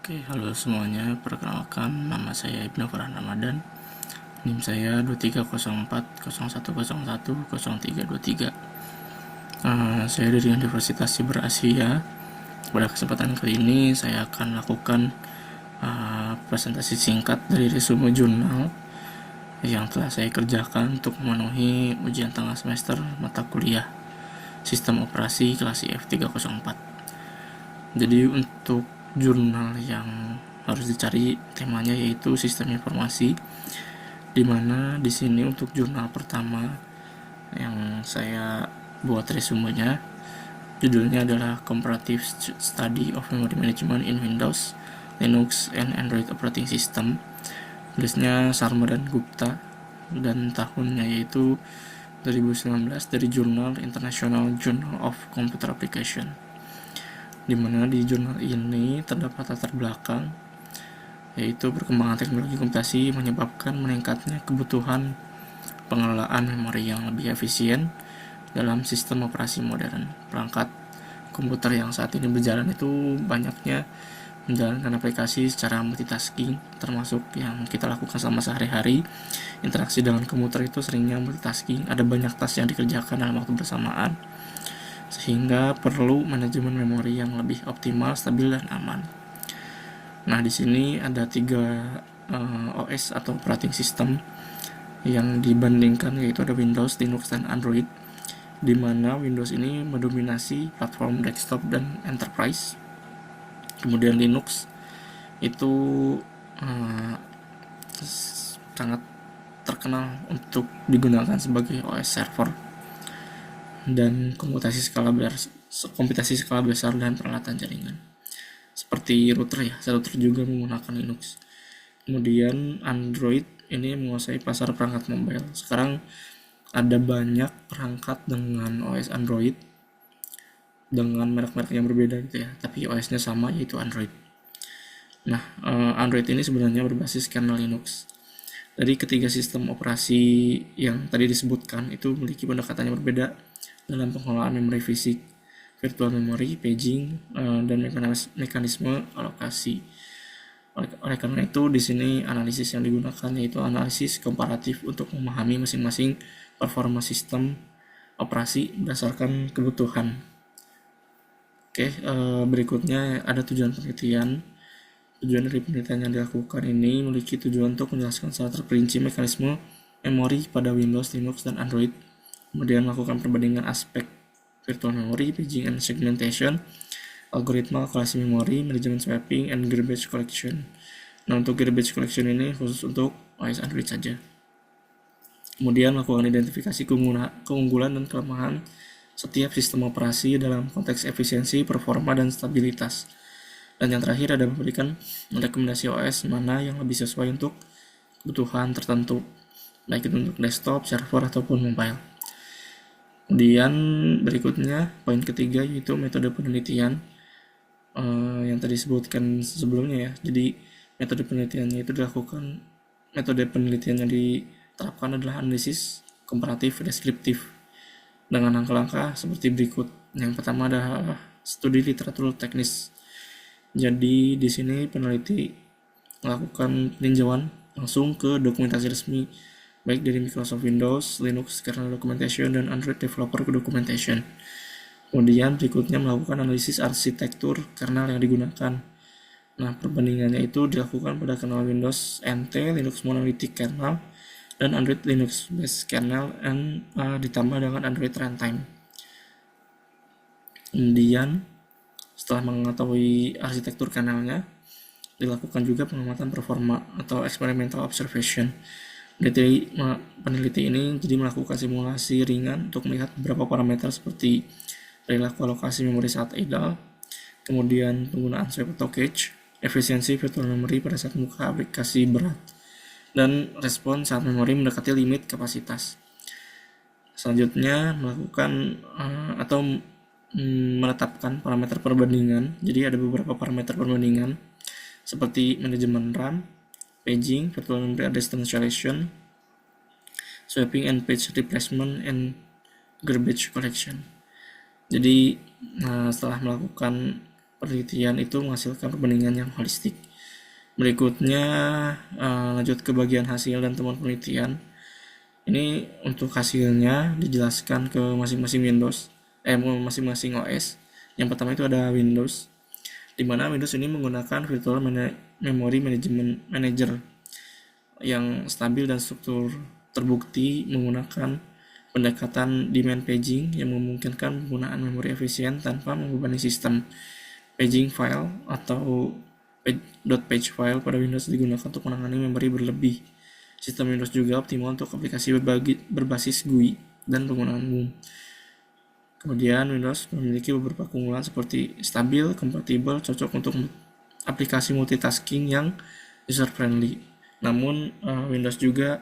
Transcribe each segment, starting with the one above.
Oke, halo semuanya. Perkenalkan, nama saya Ibnu Farhan Ramadan. NIM saya 230401010323. Saya dari Universitas Siber Asia. Pada kesempatan kali ini saya akan lakukan presentasi singkat dari resume jurnal yang telah saya kerjakan untuk memenuhi ujian tengah semester mata kuliah Sistem Operasi kelas IF304. Jadi untuk jurnal yang harus dicari temanya yaitu sistem informasi, dimana di sini untuk jurnal pertama yang saya buat resumenya judulnya adalah Comparative Study of Memory Management in Windows, Linux, and Android Operating System. Tulisnya Sharma dan Gupta, dan tahunnya yaitu 2019 dari jurnal International Journal of Computer Application, di mana di jurnal ini terdapat latar belakang yaitu perkembangan teknologi komputasi menyebabkan meningkatnya kebutuhan pengelolaan memori yang lebih efisien dalam sistem operasi modern. Perangkat komputer yang saat ini berjalan itu banyaknya menjalankan aplikasi secara multitasking, termasuk yang kita lakukan selama sehari-hari. Interaksi dengan komputer itu seringnya multitasking, ada banyak tas yang dikerjakan dalam waktu bersamaan, sehingga perlu manajemen memori yang lebih optimal, stabil, dan aman. Nah, di sini ada 3 OS atau operating system yang dibandingkan, yaitu ada Windows, Linux, dan Android, di mana Windows ini mendominasi platform desktop dan enterprise. Kemudian Linux itu sangat terkenal untuk digunakan sebagai OS server dan komputasi skala besar dan peralatan jaringan. Seperti router ya, router juga menggunakan Linux. Kemudian Android ini menguasai pasar perangkat mobile. Sekarang ada banyak perangkat dengan OS Android dengan merek-merek yang berbeda gitu ya, tapi OS-nya sama, yaitu Android. Nah, Android ini sebenarnya berbasis kernel Linux. Dari ketiga sistem operasi yang tadi disebutkan itu memiliki pendekatan yang berbeda dalam pengelolaan memori fisik, virtual memory, paging, dan mekanisme alokasi. Oleh karena itu, di sini analisis yang digunakan yaitu analisis komparatif untuk memahami masing-masing performa sistem operasi berdasarkan kebutuhan. Oke, berikutnya ada tujuan penelitian. Tujuan dari penelitian yang dilakukan ini memiliki tujuan untuk menjelaskan secara terperinci mekanisme memori pada Windows, Linux, dan Android. Kemudian melakukan perbandingan aspek virtual memory, paging and segmentation, algoritma kalkulasi memori, manajemen swapping, and garbage collection. Nah, untuk garbage collection ini khusus untuk OS Android saja. Kemudian melakukan identifikasi keunggulan dan kelemahan setiap sistem operasi dalam konteks efisiensi, performa, dan stabilitas. Dan yang terakhir ada memberikan rekomendasi OS mana yang lebih sesuai untuk kebutuhan tertentu, baik itu untuk desktop, server, ataupun mobile. Kemudian berikutnya poin ketiga yaitu metode penelitian yang tadi disebutkan sebelumnya ya. Jadi metode penelitiannya itu metode penelitian yang diterapkan adalah analisis komparatif deskriptif dengan langkah-langkah seperti berikut. Yang pertama adalah studi literatur teknis. Jadi di sini peneliti melakukan peninjauan langsung ke dokumentasi resmi baik dari Microsoft Windows, Linux kernel documentation, dan Android developer documentation. Kemudian berikutnya melakukan analisis arsitektur kernel yang digunakan. Nah, perbandingannya itu dilakukan pada kernel Windows NT, Linux Monolithic Kernel, dan Android Linux Based Kernel, dan ditambah dengan Android Runtime. Kemudian setelah mengetahui arsitektur kernelnya, dilakukan juga pengamatan performa atau experimental observation. Peneliti ini jadi melakukan simulasi ringan untuk melihat beberapa parameter seperti perilaku alokasi memori saat idle, kemudian penggunaan swap atau cache, efisiensi virtual memory pada saat membuka aplikasi berat, dan respon saat memori mendekati limit kapasitas. Selanjutnya melakukan atau menetapkan parameter perbandingan. Jadi ada beberapa parameter perbandingan seperti manajemen RAM, paging, virtual memory address translation, swapping and page replacement, and garbage collection. Jadi setelah melakukan penelitian itu menghasilkan perbandingan yang holistik. Berikutnya lanjut ke bagian hasil dan temuan penelitian. Ini untuk hasilnya dijelaskan ke masing-masing masing-masing OS. Yang pertama itu ada Windows, di mana Windows ini menggunakan Virtual Memory Management Manager yang stabil dan struktur terbukti menggunakan pendekatan demand paging yang memungkinkan penggunaan memori efisien tanpa membebani sistem. Paging file atau .page file pada Windows digunakan untuk menangani memori berlebih. Sistem Windows juga optimal untuk aplikasi berbasis GUI dan penggunaan umum. Kemudian Windows memiliki beberapa keunggulan seperti stabil, kompatibel, cocok untuk aplikasi multitasking yang user friendly. Namun Windows juga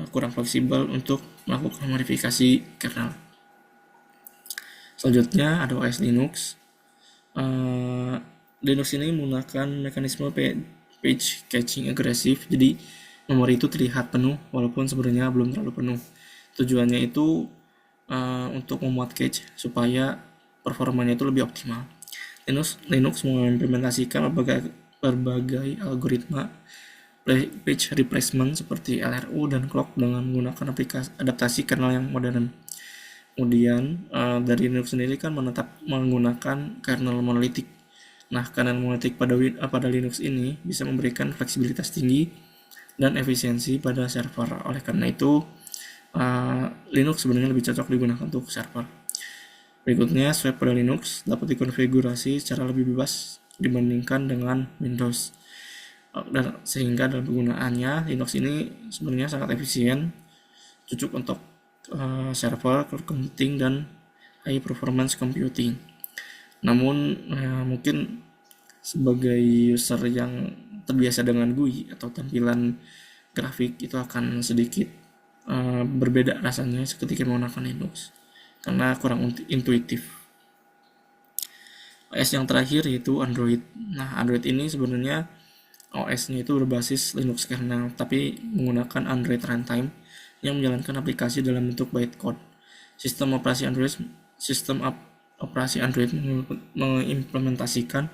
kurang fleksibel untuk melakukan modifikasi kernel. Selanjutnya ada OS Linux. Linux ini menggunakan mekanisme page caching agresif, jadi memori itu terlihat penuh walaupun sebenarnya belum terlalu penuh. Tujuannya itu untuk memuat cache supaya performanya itu lebih optimal. Linux mengimplementasikan berbagai algoritma page replacement seperti LRU dan clock dengan menggunakan adaptasi kernel yang modern. Kemudian dari Linux sendiri kan menggunakan kernel monolitik. Nah, kernel monolitik pada Linux ini bisa memberikan fleksibilitas tinggi dan efisiensi pada server. Oleh karena itu, Linux sebenarnya lebih cocok digunakan untuk server. Berikutnya, swap pada Linux dapat dikonfigurasi secara lebih bebas dibandingkan dengan Windows. Sehingga dalam penggunaannya, Linux ini sebenarnya sangat efisien, cocok untuk server, cloud computing, dan high performance computing. Namun, mungkin sebagai user yang terbiasa dengan GUI atau tampilan grafik itu akan sedikit berbeda rasanya ketika menggunakan Linux karena kurang intuitif. OS yang terakhir yaitu Android. Nah, Android ini sebenarnya OS-nya itu berbasis Linux kernel tapi menggunakan Android runtime yang menjalankan aplikasi dalam bentuk bytecode. Sistem operasi Android mengimplementasikan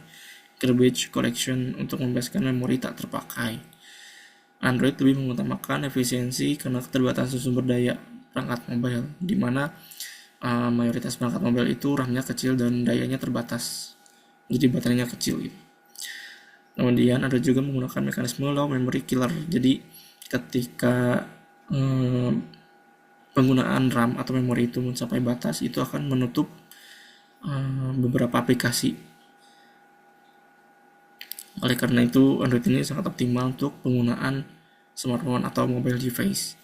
garbage collection untuk membebaskan memori tak terpakai. Android lebih mengutamakan efisiensi karena keterbatasan sumber daya perangkat mobile, di mana mayoritas perangkat mobile itu RAM-nya kecil dan dayanya terbatas, jadi baterainya kecil gitu. Kemudian Android juga menggunakan mekanisme low memory killer, jadi ketika penggunaan RAM atau memori itu mencapai batas, itu akan menutup beberapa aplikasi. Oleh karena itu, Android ini sangat optimal untuk penggunaan smartphone atau mobile device.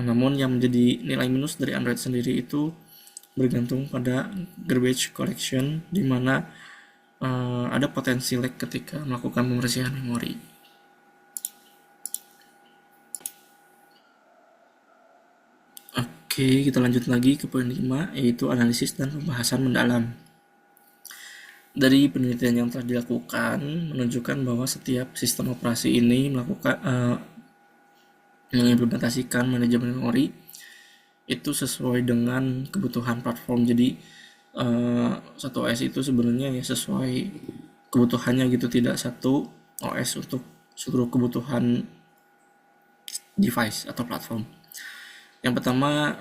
Namun yang menjadi nilai minus dari Android sendiri itu bergantung pada garbage collection, di mana ada potensi lag ketika melakukan pembersihan memori. Oke, kita lanjut lagi ke poin 5, yaitu analisis dan pembahasan mendalam. Dari penelitian yang telah dilakukan menunjukkan bahwa setiap sistem operasi ini mengimplementasikan manajemen memori itu sesuai dengan kebutuhan platform. Jadi satu OS itu sebenarnya ya sesuai kebutuhannya gitu, tidak satu OS untuk seluruh kebutuhan device atau platform. Yang pertama,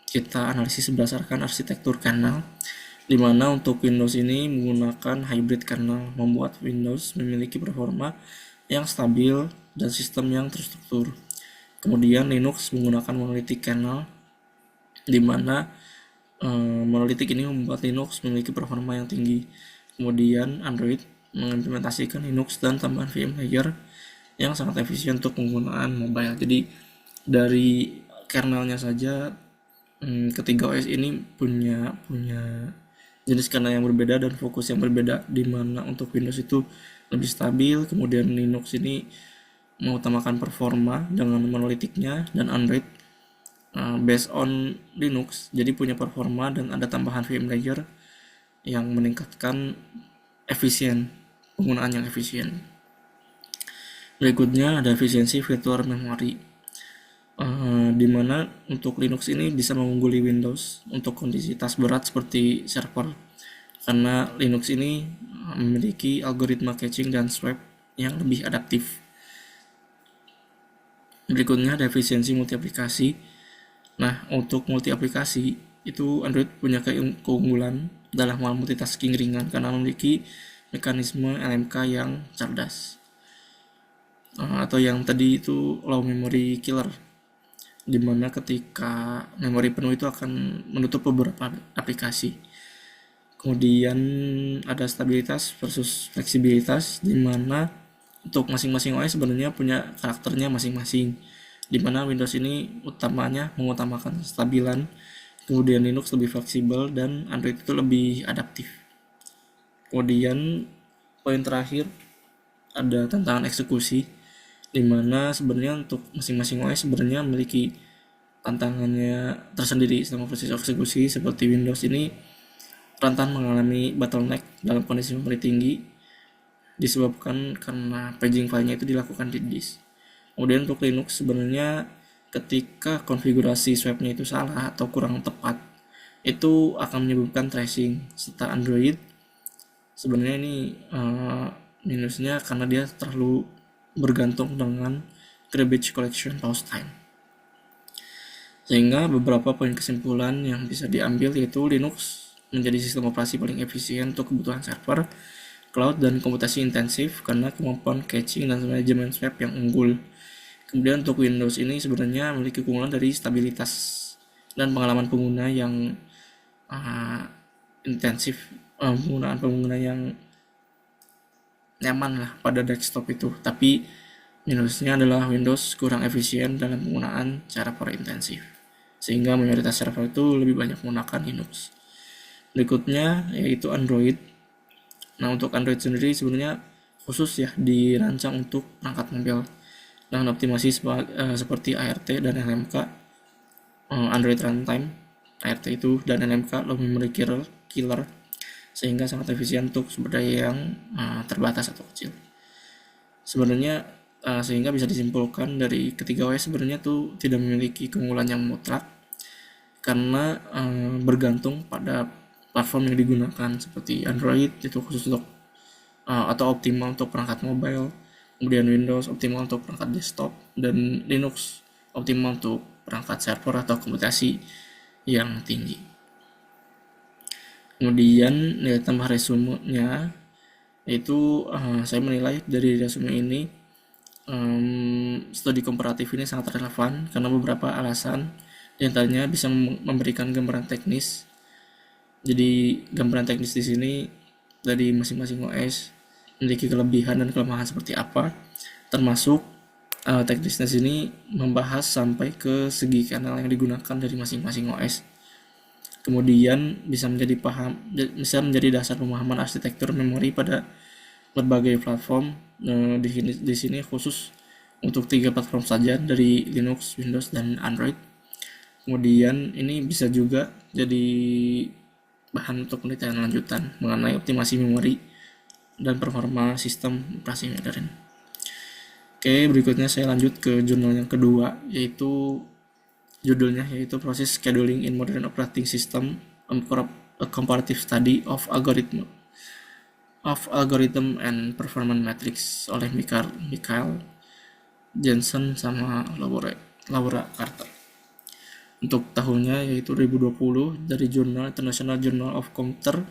kita analisis berdasarkan arsitektur kernel, di mana untuk Windows ini menggunakan hybrid kernel, membuat Windows memiliki performa yang stabil dan sistem yang terstruktur. Kemudian Linux menggunakan monolithic kernel, di mana monolithic ini membuat Linux memiliki performa yang tinggi. Kemudian Android mengimplementasikan Linux dan tambahan VM layer yang sangat efisien untuk penggunaan mobile. Jadi dari kernelnya saja ketiga OS ini punya jenis kernel yang berbeda dan fokus yang berbeda, di mana untuk Windows itu lebih stabil, kemudian Linux ini mengutamakan performa dengan monolitiknya, dan Android based on Linux jadi punya performa dan ada tambahan VM layer yang meningkatkan penggunaan yang efisien. Berikutnya ada efisiensi virtual memory, di mana untuk Linux ini bisa mengungguli Windows untuk kondisi tas berat seperti server. karena Linux ini memiliki algoritma caching dan swap yang lebih adaptif. Berikutnya ada efisiensi multi aplikasi. Nah, untuk multi aplikasi itu Android punya keunggulan dalam hal multitasking ringan karena memiliki mekanisme LMK yang cerdas. Atau yang tadi itu low memory killer, dimana ketika memori penuh itu akan menutup beberapa aplikasi. Kemudian ada stabilitas versus fleksibilitas, dimana untuk masing-masing OS sebenarnya punya karakternya masing-masing, dimana Windows ini mengutamakan stabilan, kemudian Linux lebih fleksibel, dan Android itu lebih adaptif. Kemudian poin terakhir ada tantangan eksekusi, dimana sebenarnya untuk masing-masing OS sebenarnya memiliki tantangannya tersendiri selama proses eksekusi. Seperti Windows ini rentan mengalami bottleneck dalam kondisi memori tinggi disebabkan karena paging filenya itu dilakukan di disk. Kemudian untuk Linux sebenarnya ketika konfigurasi swapnya itu salah atau kurang tepat, itu akan menyebabkan tracing. Serta Android sebenarnya ini minusnya karena dia terlalu bergantung dengan garbage collection pause time. Sehingga beberapa poin kesimpulan yang bisa diambil yaitu Linux menjadi sistem operasi paling efisien untuk kebutuhan server, cloud, dan komputasi intensif karena kemampuan caching dan manajemen swap yang unggul. Kemudian untuk Windows ini sebenarnya memiliki keunggulan dari stabilitas dan pengalaman pengguna yang intensif, penggunaan pengguna yang nyaman lah pada desktop itu. Tapi minusnya adalah Windows kurang efisien dalam penggunaan server intensif, sehingga mayoritas server itu lebih banyak menggunakan Linux. Berikutnya yaitu Android. Nah, untuk Android sendiri sebenarnya khusus ya dirancang untuk perangkat mobile dengan optimasi seperti ART dan LMK, Android Runtime ART itu, dan LMK low memory killer, sehingga sangat efisien untuk sumber daya yang terbatas atau kecil. Sebenarnya sehingga bisa disimpulkan dari ketiga OS sebenarnya tuh tidak memiliki keunggulan yang mutlak karena bergantung pada platform yang digunakan. Seperti Android itu khusus untuk atau optimal untuk perangkat mobile, kemudian Windows optimal untuk perangkat desktop, dan Linux optimal untuk perangkat server atau komputasi yang tinggi. Kemudian nilai tambah resumenya yaitu saya menilai dari resume ini studi komparatif ini sangat relevan karena beberapa alasan, diantaranya bisa memberikan gambaran teknis. Jadi gambaran teknis di sini dari masing-masing OS memiliki kelebihan dan kelemahan seperti apa, termasuk teknisnya sini membahas sampai ke segi kanal yang digunakan dari masing-masing OS. Kemudian bisa menjadi dasar pemahaman arsitektur memori pada berbagai platform. Di sini khusus untuk 3 platform saja, dari Linux, Windows, dan Android. Kemudian ini bisa juga jadi bahan untuk penelitian lanjutan mengenai optimasi memori dan performa sistem operasi modern. Oke, berikutnya saya lanjut ke jurnal yang kedua, yaitu judulnya yaitu Process Scheduling in Modern Operating System, a Comparative Study of Algorithm and Performance Matrix oleh Michael Jensen sama Laura Carter. Untuk tahunnya yaitu 2020 dari jurnal International Journal of Computer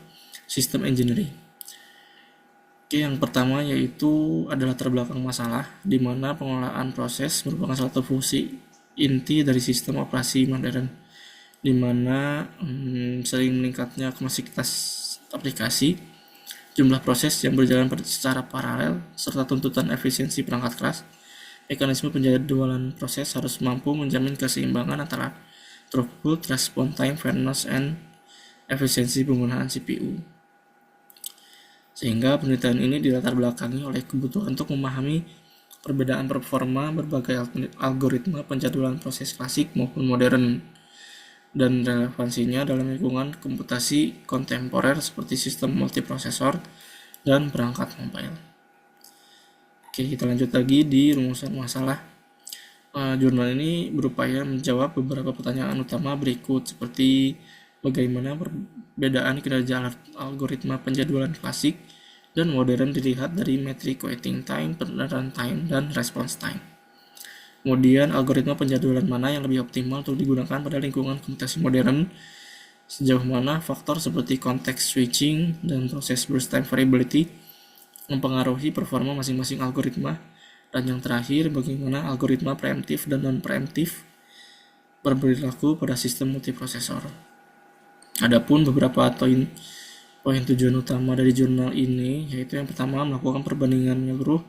System Engineering. Oke, yang pertama yaitu adalah latar belakang masalah, di mana pengelolaan proses merupakan salah satu fungsi inti dari sistem operasi modern, di mana sering meningkatnya kompleksitas aplikasi, jumlah proses yang berjalan secara paralel, serta tuntutan efisiensi perangkat keras. Mekanisme penjadwalan proses harus mampu menjamin keseimbangan antara throughput, response time, fairness, and efisiensi penggunaan CPU. Sehingga penelitian ini dilatar belakangi oleh kebutuhan untuk memahami perbedaan performa berbagai algoritma penjadwalan proses klasik maupun modern, dan relevansinya dalam lingkungan komputasi kontemporer seperti sistem multiprosesor dan perangkat mobile. Oke, kita lanjut lagi di rumusan masalah. Jurnal ini berupaya menjawab beberapa pertanyaan utama berikut, seperti bagaimana perbedaan kinerja algoritma penjadwalan klasik dan modern dilihat dari metrik waiting time, turnaround time, dan response time. Kemudian, algoritma penjadwalan mana yang lebih optimal untuk digunakan pada lingkungan komputasi modern, sejauh mana faktor seperti context switching dan proses burst time variability mempengaruhi performa masing-masing algoritma, dan yang terakhir, bagaimana algoritma preemptif dan non-preemptif berperilaku pada sistem multiprosesor. Adapun beberapa poin tujuan utama dari jurnal ini, yaitu yang pertama, melakukan perbandingan menyeluruh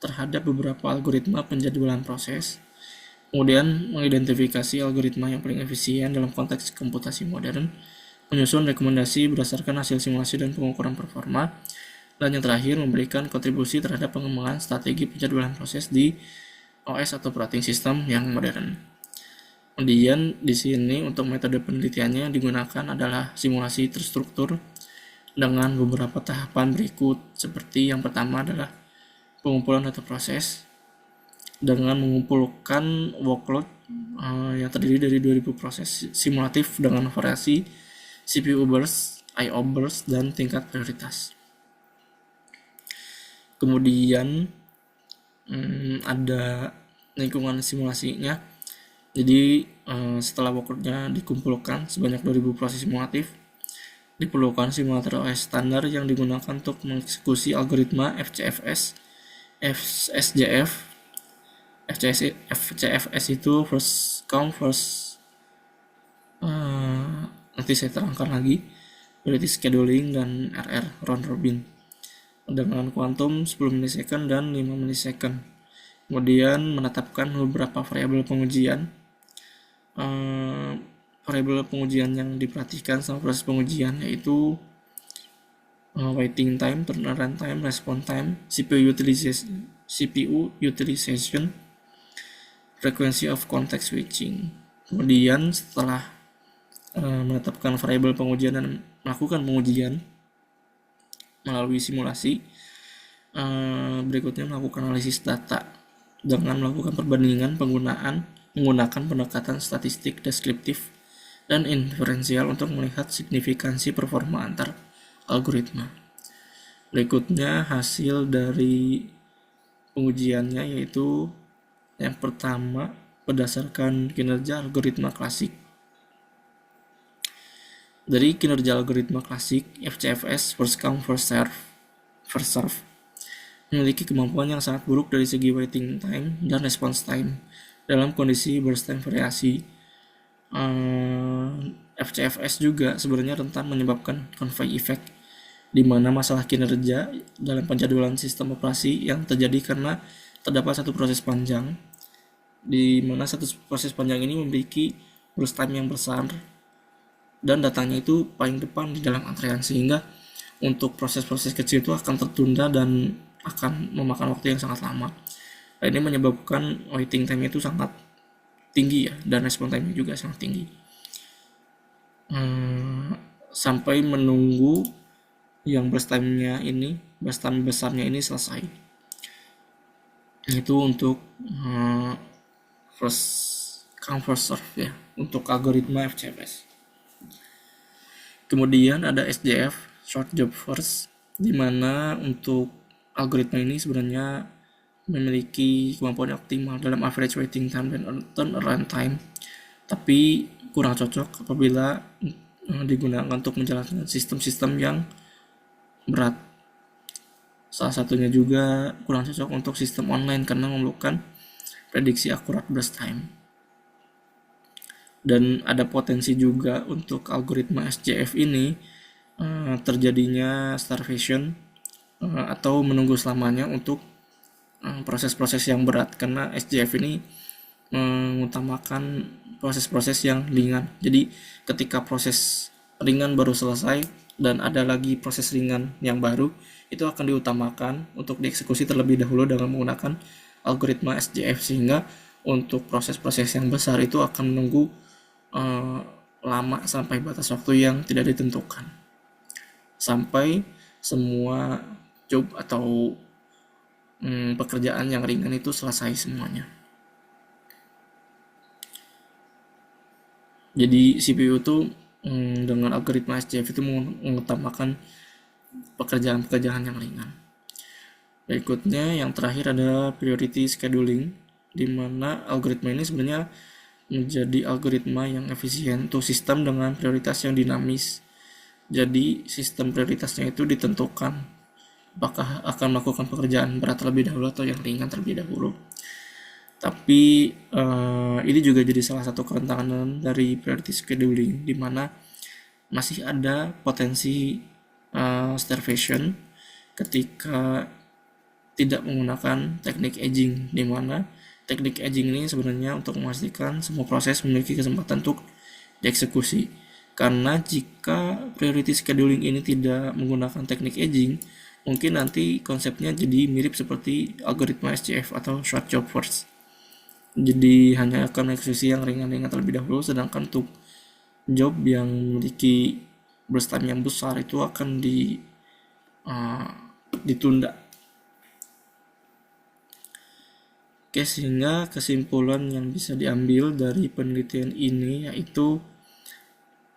terhadap beberapa algoritma penjadwalan proses, kemudian mengidentifikasi algoritma yang paling efisien dalam konteks komputasi modern, menyusun rekomendasi berdasarkan hasil simulasi dan pengukuran performa, dan yang terakhir memberikan kontribusi terhadap pengembangan strategi penjadwalan proses di OS atau operating system yang modern. Kemudian di sini untuk metode penelitiannya yang digunakan adalah simulasi terstruktur dengan beberapa tahapan berikut, seperti yang pertama adalah pengumpulan data proses dengan mengumpulkan workload yang terdiri dari 2000 proses simulatif dengan variasi CPU burst, I/O burst, dan tingkat prioritas. Kemudian ada lingkungan simulasinya. Jadi setelah workloadnya dikumpulkan sebanyak 2000 proses simulatif, diperlukan simulator OS standar yang digunakan untuk mengeksekusi algoritma FCFS, SJF. FCFS itu first come first, nanti saya terangkan lagi, berarti scheduling, dan RR round robin dengan kuantum 10 milisecond dan 5 milisecond. Kemudian menetapkan beberapa variabel pengujian. Variabel pengujian yang diperhatikan sama proses pengujian yaitu waiting time, turnaround time, response time, CPU utilization, frequency of context switching. Kemudian setelah menetapkan variabel pengujian dan melakukan pengujian melalui simulasi, berikutnya melakukan analisis data dengan melakukan perbandingan menggunakan pendekatan statistik deskriptif dan inferensial untuk melihat signifikansi performa antar algoritma. Berikutnya hasil dari pengujiannya yaitu yang pertama berdasarkan kinerja algoritma klasik. Dari kinerja algoritma klasik, FCFS first come first serve memiliki kemampuan yang sangat buruk dari segi waiting time dan response time dalam kondisi burst time variasi. FCFS juga sebenarnya rentan menyebabkan convey effect, di mana masalah kinerja dalam penjadwalan sistem operasi yang terjadi karena terdapat satu proses panjang, di mana satu proses panjang ini memiliki burst time yang besar dan datanya itu paling depan di dalam antrean, sehingga untuk proses-proses kecil itu akan tertunda dan akan memakan waktu yang sangat lama. Nah, ini menyebabkan waiting time itu sangat tinggi ya, dan response time juga sangat tinggi. Sampai menunggu yang burst time besarnya ini selesai. Itu untuk first come first serve ya, untuk algoritma FCFS. Kemudian ada SJF, short job first, di mana untuk algoritma ini sebenarnya memiliki kemampuan yang optimal dalam average waiting time dan turnaround time, tapi kurang cocok apabila digunakan untuk menjalankan sistem-sistem yang berat. Salah satunya juga kurang cocok untuk sistem online karena memerlukan prediksi akurat burst time. Dan ada potensi juga untuk algoritma SJF ini terjadinya starvation atau menunggu selamanya untuk proses-proses yang berat, karena SJF ini mengutamakan proses-proses yang ringan. Jadi ketika proses ringan baru selesai dan ada lagi proses ringan yang baru, itu akan diutamakan untuk dieksekusi terlebih dahulu dengan menggunakan algoritma SJF, sehingga untuk proses-proses yang besar itu akan menunggu lama sampai batas waktu yang tidak ditentukan, sampai semua job atau pekerjaan yang ringan itu selesai semuanya. Jadi CPU itu dengan algoritma SCF itu mengutamakan pekerjaan-pekerjaan yang ringan. Berikutnya yang terakhir ada priority scheduling, di mana algoritma ini sebenarnya menjadi algoritma yang efisien untuk sistem dengan prioritas yang dinamis. Jadi sistem prioritasnya itu ditentukan apakah akan melakukan pekerjaan berat terlebih dahulu atau yang ringan terlebih dahulu. Tapi ini juga jadi salah satu kerentanan dari priority scheduling, di mana masih ada potensi starvation ketika tidak menggunakan teknik aging, di mana teknik aging ini sebenarnya untuk memastikan semua proses memiliki kesempatan untuk dieksekusi. Karena jika priority scheduling ini tidak menggunakan teknik aging, mungkin nanti konsepnya jadi mirip seperti algoritma SCF atau short job first. Jadi hanya akan eksekusi yang ringan-ringan terlebih dahulu, sedangkan untuk job yang memiliki burst time yang besar itu akan ditunda. Oke, sehingga kesimpulan yang bisa diambil dari penelitian ini yaitu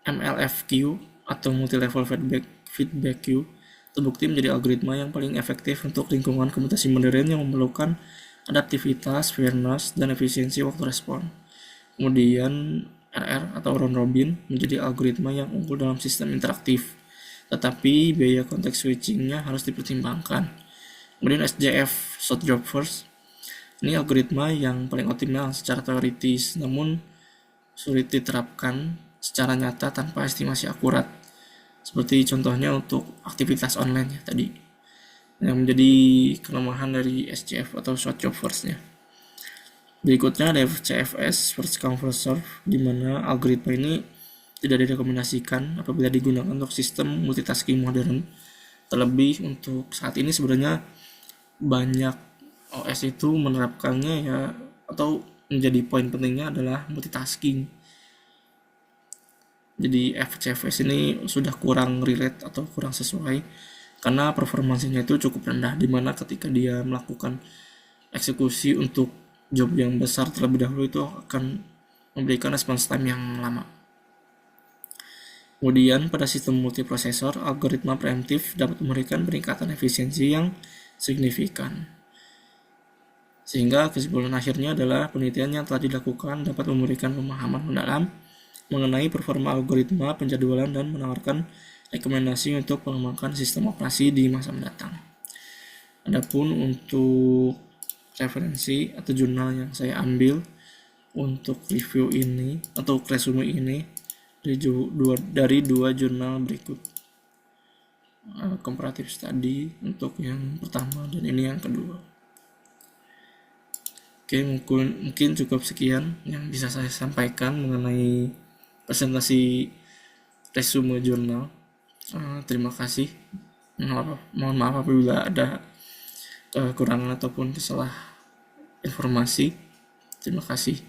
MLFQ atau multi-level feedback queue terbukti menjadi algoritma yang paling efektif untuk lingkungan komputasi modern yang memerlukan adaptivitas, fairness, dan efisiensi waktu respon. Kemudian RR atau round robin menjadi algoritma yang unggul dalam sistem interaktif, tetapi biaya konteks switchingnya harus dipertimbangkan. Kemudian SJF, short job first, ini algoritma yang paling optimal secara teoritis, namun sulit diterapkan secara nyata tanpa estimasi akurat. Seperti contohnya untuk aktivitas online ya tadi, yang menjadi kelemahan dari SJF atau short job first-nya. Berikutnya ada FCFS, first come first serve, di mana algoritma ini tidak direkomendasikan apabila digunakan untuk sistem multitasking modern. Terlebih untuk saat ini sebenarnya banyak OS itu menerapkannya ya, atau menjadi poin pentingnya adalah multitasking. Jadi FCFS ini sudah kurang relate atau kurang sesuai karena performansinya itu cukup rendah, dimana ketika dia melakukan eksekusi untuk job yang besar terlebih dahulu itu akan memberikan response time yang lama. Kemudian pada sistem multiprosesor, algoritma preemptif dapat memberikan peningkatan efisiensi yang signifikan. Sehingga kesimpulan akhirnya adalah penelitian yang telah dilakukan dapat memberikan pemahaman mendalam mengenai performa algoritma penjadwalan dan menawarkan rekomendasi untuk mengembangkan sistem operasi di masa mendatang. Adapun untuk referensi atau jurnal yang saya ambil untuk review ini atau resume ini dari dua jurnal berikut. Comparative study untuk yang pertama dan ini yang kedua. Oke, mungkin cukup sekian yang bisa saya sampaikan mengenai presentasi resume jurnal. Terima kasih. Mohon maaf apabila ada kekurangan ataupun salah informasi. Terima kasih.